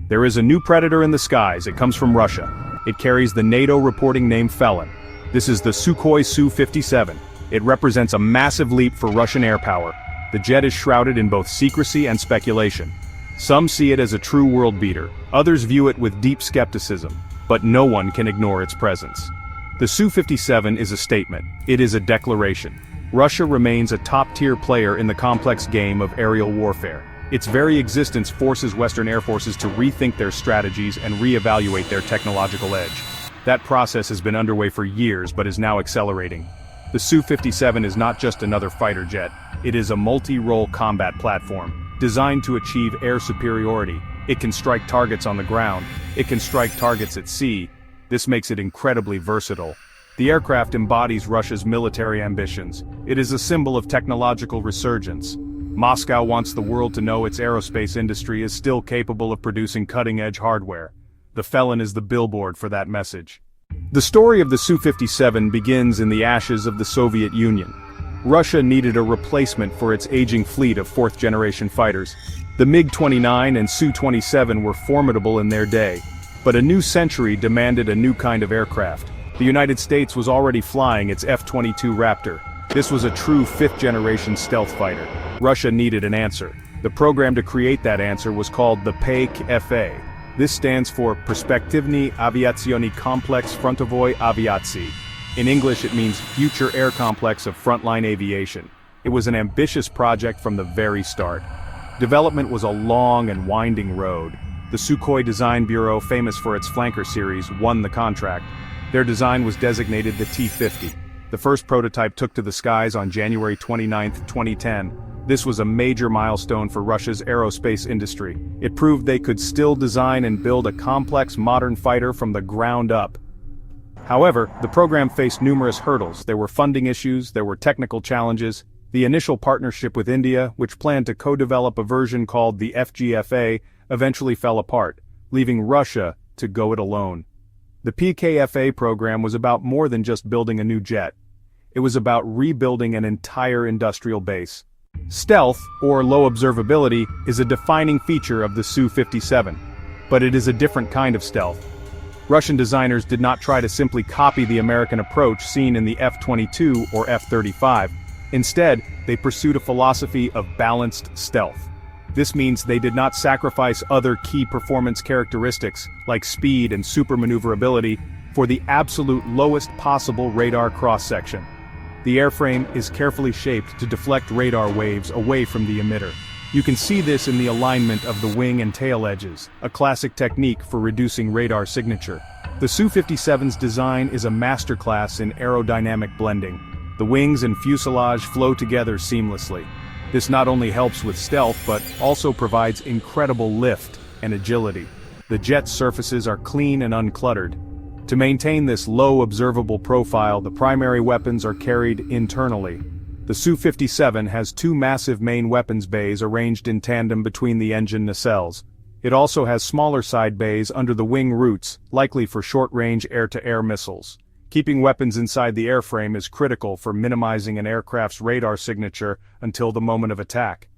There is a new predator in the skies. It comes from Russia. It carries the NATO reporting name Felon. This is the Sukhoi Su-57. It represents a massive leap for Russian air power. The jet is shrouded in both secrecy and speculation. Some see it as a true world beater, others view it with deep skepticism, but no one can ignore its presence. The Su-57 is a statement. It is a declaration. Russia remains a top-tier player in the complex game of aerial warfare. Its very existence forces Western air forces to rethink their strategies and re-evaluate their technological edge. That process has been underway for years but is now accelerating. The Su-57 is not just another fighter jet. It is a multi-role combat platform, designed to achieve air superiority. It can strike targets on the ground. It can strike targets at sea. This makes it incredibly versatile. The aircraft embodies Russia's military ambitions. It is a symbol of technological resurgence. Moscow wants the world to know its aerospace industry is still capable of producing cutting-edge hardware. The Felon is the billboard for that message. The story of the Su-57 begins in the ashes of the Soviet Union. Russia needed a replacement for its aging fleet of fourth-generation fighters. The MiG-29 and Su-27 were formidable in their day, but a new century demanded a new kind of aircraft. The United States was already flying its F-22 Raptor. This was a true fifth-generation stealth fighter. Russia needed an answer. The program to create that answer was called the PAK-FA. This stands for Perspektivny Aviacyjny Kompleks Frontowej Aviacji. In English it means Future Air Complex of Frontline Aviation. It was an ambitious project from the very start. Development was a long and winding road. The Sukhoi Design Bureau, famous for its flanker series, won the contract. Their design was designated the T-50. The first prototype took to the skies on January 29, 2010. This was a major milestone for Russia's aerospace industry. It proved they could still design and build a complex modern fighter from the ground up. However, the program faced numerous hurdles. There were funding issues, there were technical challenges. The initial partnership with India, which planned to co-develop a version called the FGFA, eventually fell apart, leaving Russia to go it alone. The PKFA program was about more than just building a new jet. It was about rebuilding an entire industrial base. Stealth, or low observability, is a defining feature of the Su-57. But it is a different kind of stealth. Russian designers did not try to simply copy the American approach seen in the F-22 or F-35. Instead, they pursued a philosophy of balanced stealth. This means they did not sacrifice other key performance characteristics, like speed and super maneuverability, for the absolute lowest possible radar cross-section. The airframe is carefully shaped to deflect radar waves away from the emitter. You can see this in the alignment of the wing and tail edges, a classic technique for reducing radar signature. The Su-57's design is a masterclass in aerodynamic blending. The wings and fuselage flow together seamlessly. This not only helps with stealth but also provides incredible lift and agility. The jet's surfaces are clean and uncluttered. To maintain this low observable profile, the primary weapons are carried internally. The Su-57 has two massive main weapons bays arranged in tandem between the engine nacelles. It also has smaller side bays under the wing roots, likely for short-range air-to-air missiles. Keeping weapons inside the airframe is critical for minimizing an aircraft's radar signature until the moment of attack.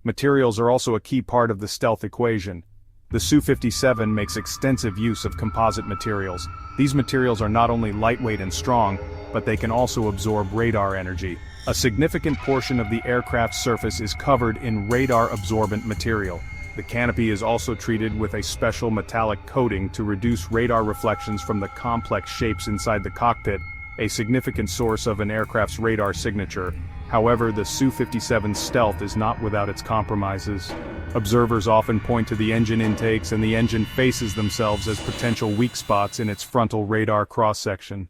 Materials are also a key part of the stealth equation. The Su-57 makes extensive use of composite materials. These materials are not only lightweight and strong, but they can also absorb radar energy. A significant portion of the aircraft's surface is covered in radar-absorbent material. The canopy is also treated with a special metallic coating to reduce radar reflections from the complex shapes inside the cockpit, a significant source of an aircraft's radar signature. However, the Su-57's stealth is not without its compromises. Observers often point to the engine intakes, and the engine faces themselves as potential weak spots in its frontal radar cross-section.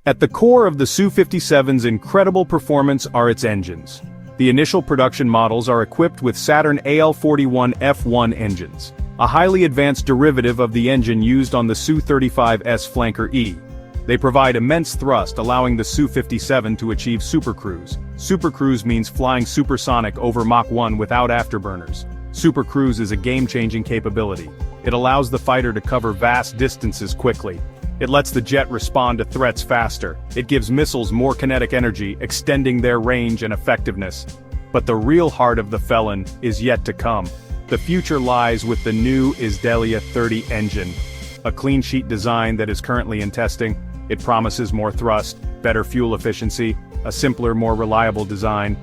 At the core of the Su-57's incredible performance are its engines. The initial production models are equipped with Saturn AL-41F1 engines, a highly advanced derivative of the engine used on the Su-35S Flanker E. They provide immense thrust, allowing the Su-57 to achieve supercruise. Supercruise means flying supersonic over Mach 1 without afterburners. Supercruise is a game-changing capability. It allows the fighter to cover vast distances quickly. It lets the jet respond to threats faster. It gives missiles more kinetic energy, extending their range and effectiveness. But the real heart of the Felon is yet to come. The future lies with the new Izdelia 30 engine, a clean sheet design that is currently in testing. It promises more thrust, better fuel efficiency, a simpler, more reliable design.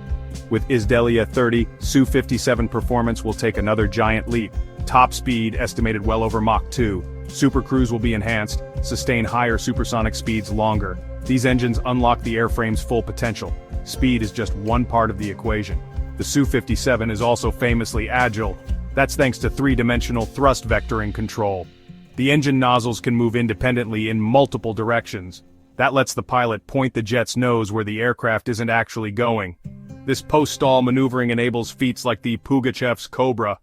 With Izdelia 30, Su-57 performance will take another giant leap. Top speed estimated well over Mach 2. Super cruise will be enhanced, sustain higher supersonic speeds longer. These engines unlock the airframe's full potential. Speed is just one part of the equation. The Su-57 is also famously agile. That's thanks to three-dimensional thrust vectoring control. The engine nozzles can move independently in multiple directions. That lets the pilot point the jet's nose where the aircraft isn't actually going. This post-stall maneuvering enables feats like the Pugachev's Cobra.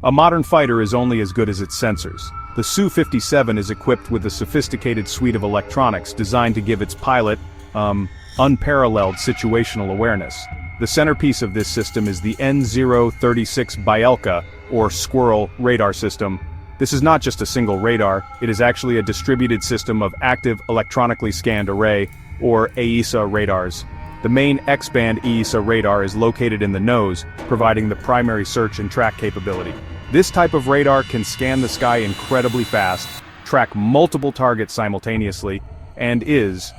A modern fighter is only as good as its sensors. The Su-57 is equipped with a sophisticated suite of electronics designed to give its pilot, unparalleled situational awareness. The centerpiece of this system is the N036 Bielka, or Squirrel, radar system. This is not just a single radar, it is actually a distributed system of active electronically scanned array, or AESA radars. The main X-band AESA radar is located in the nose, providing the primary search and track capability. This type of radar can scan the sky incredibly fast, track multiple targets simultaneously, and is,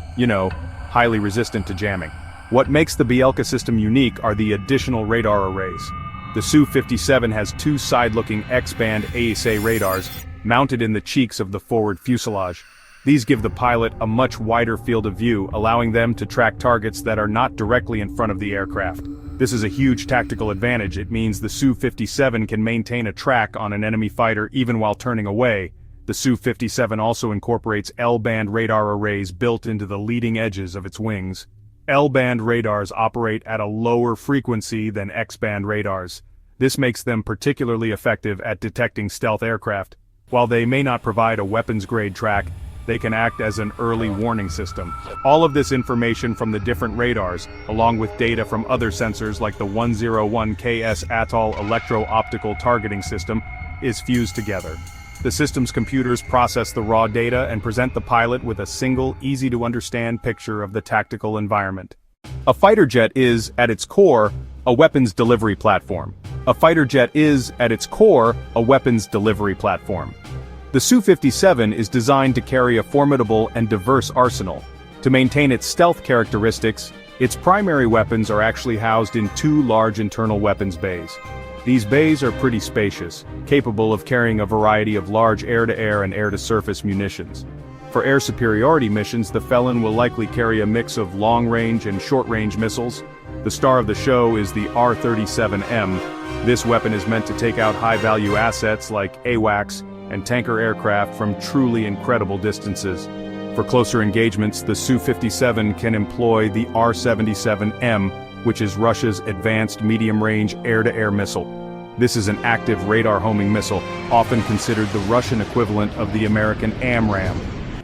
highly resistant to jamming. What makes the Bielka system unique are the additional radar arrays. The Su-57 has two side-looking X-band AESA radars, mounted in the cheeks of the forward fuselage. These give the pilot a much wider field of view, allowing them to track targets that are not directly in front of the aircraft. This is a huge tactical advantage. It means the Su-57 can maintain a track on an enemy fighter even while turning away. The Su-57 also incorporates L-band radar arrays built into the leading edges of its wings. L-band radars operate at a lower frequency than X-band radars. This makes them particularly effective at detecting stealth aircraft. While they may not provide a weapons-grade track, they can act as an early warning system. All of this information from the different radars, along with data from other sensors like the 101KS Atoll electro-optical targeting system, is fused together. The system's computers process the raw data and present the pilot with a single, easy-to-understand picture of the tactical environment. A fighter jet is, at its core, a weapons delivery platform. A fighter jet is, at its core, a weapons delivery platform. The Su-57 is designed to carry a formidable and diverse arsenal. To maintain its stealth characteristics, its primary weapons are actually housed in two large internal weapons bays. These bays are pretty spacious, capable of carrying a variety of large air-to-air and air-to-surface munitions. For air superiority missions, the Felon will likely carry a mix of long-range and short-range missiles. The star of the show is the R-37M. This weapon is meant to take out high-value assets like AWACS and tanker aircraft from truly incredible distances. For closer engagements, the Su-57 can employ the R-77M, which is Russia's advanced medium-range air-to-air missile. This is an active radar homing missile, often considered the Russian equivalent of the American AMRAAM.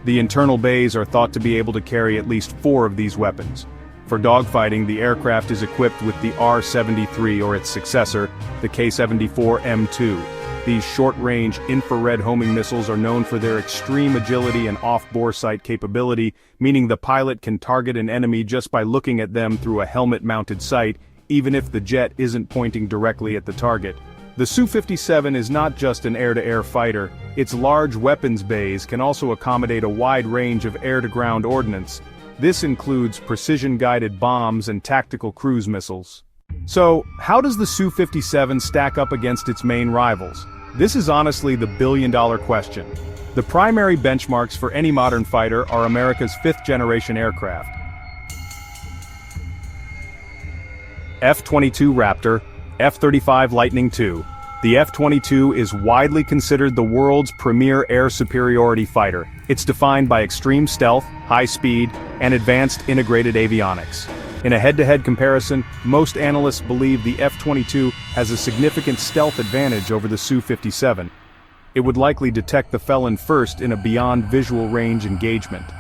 The internal bays are thought to be able to carry at least 4 of these weapons. For dogfighting, the aircraft is equipped with the R-73 or its successor, the K-74M2. These short-range infrared homing missiles are known for their extreme agility and off-bore sight capability, meaning the pilot can target an enemy just by looking at them through a helmet-mounted sight, even if the jet isn't pointing directly at the target. The Su-57 is not just an air-to-air fighter. Its large weapons bays can also accommodate a wide range of air-to-ground ordnance. This includes precision-guided bombs and tactical cruise missiles. So, how does the Su-57 stack up against its main rivals? This is honestly the billion-dollar question. The primary benchmarks for any modern fighter are America's 5th-generation aircraft. F-22 Raptor, F-35 Lightning II. The F-22 is widely considered the world's premier air superiority fighter. It's defined by extreme stealth, high speed, and advanced integrated avionics. In a head-to-head comparison, most analysts believe the F-22 has a significant stealth advantage over the Su-57. It would likely detect the Felon first in a beyond visual range engagement.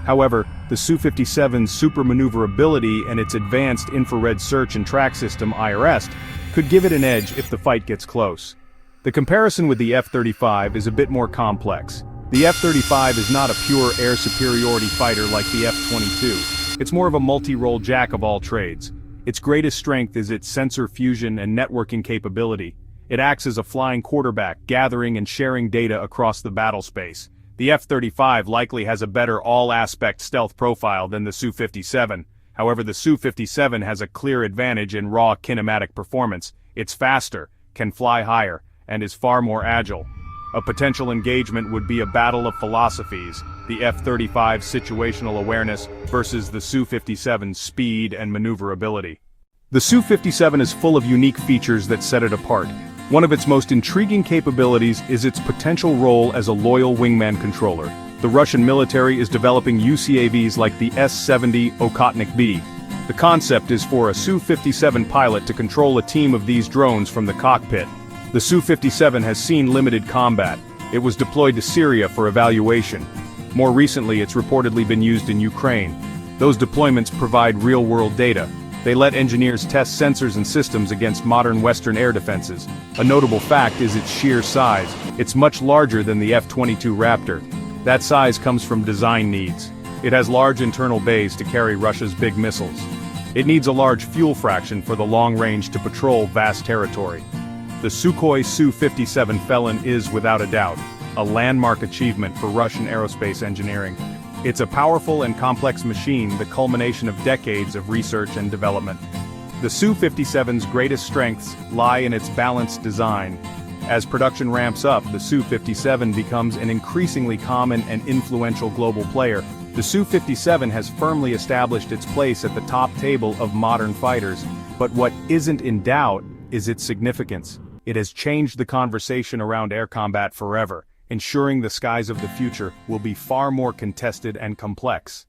However, the Su-57's super maneuverability and its advanced infrared search and track system IRS could give it an edge if the fight gets close. The comparison with the F-35 is a bit more complex. The F-35 is not a pure air superiority fighter like the F-22. It's more of a multi-role jack of all trades. Its greatest strength is its sensor fusion and networking capability. It acts as a flying quarterback, gathering and sharing data across the battle space. The F-35 likely has a better all-aspect stealth profile than the Su-57. However, the Su-57 has a clear advantage in raw kinematic performance. It's faster, can fly higher, and is far more agile. A potential engagement would be a battle of philosophies, the F-35's situational awareness versus the Su-57's speed and maneuverability. The Su-57 is full of unique features that set it apart. One of its most intriguing capabilities is its potential role as a loyal wingman controller. The Russian military is developing UCAVs like the S-70 Okhotnik V. The concept is for a Su-57 pilot to control a team of these drones from the cockpit. The Su-57 has seen limited combat. It was deployed to Syria for evaluation. More recently, it's reportedly been used in Ukraine. Those deployments provide real-world data. They let engineers test sensors and systems against modern Western air defenses. A notable fact is its sheer size. It's much larger than the F-22 Raptor. That size comes from design needs. It has large internal bays to carry Russia's big missiles. It needs a large fuel fraction for the long range to patrol vast territory. The Sukhoi Su-57 Felon is, without a doubt, a landmark achievement for Russian aerospace engineering. It's a powerful and complex machine, the culmination of decades of research and development. The Su-57's greatest strengths lie in its balanced design. As production ramps up, the Su-57 becomes an increasingly common and influential global player. The Su-57 has firmly established its place at the top table of modern fighters, but what isn't in doubt is its significance. It has changed the conversation around air combat forever, ensuring the skies of the future will be far more contested and complex.